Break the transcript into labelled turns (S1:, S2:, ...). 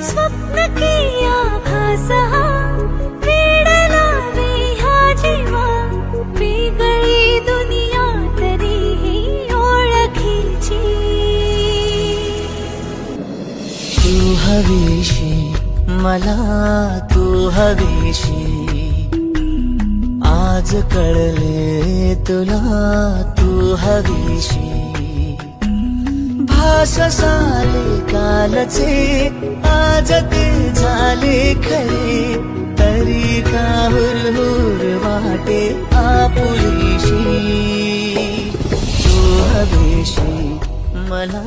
S1: स्वप्न किया भासा वेड लावे ह्या जीवा वेगळी दुनिया तरीही ओळखीची
S2: तू हवीशी मला तू हवीशी आज कळले तुला तू हवीशी भास साले कालचे आज ते झाले खरे तरी का हुरहुर वाटे आपुलीशी तू हवीशी मला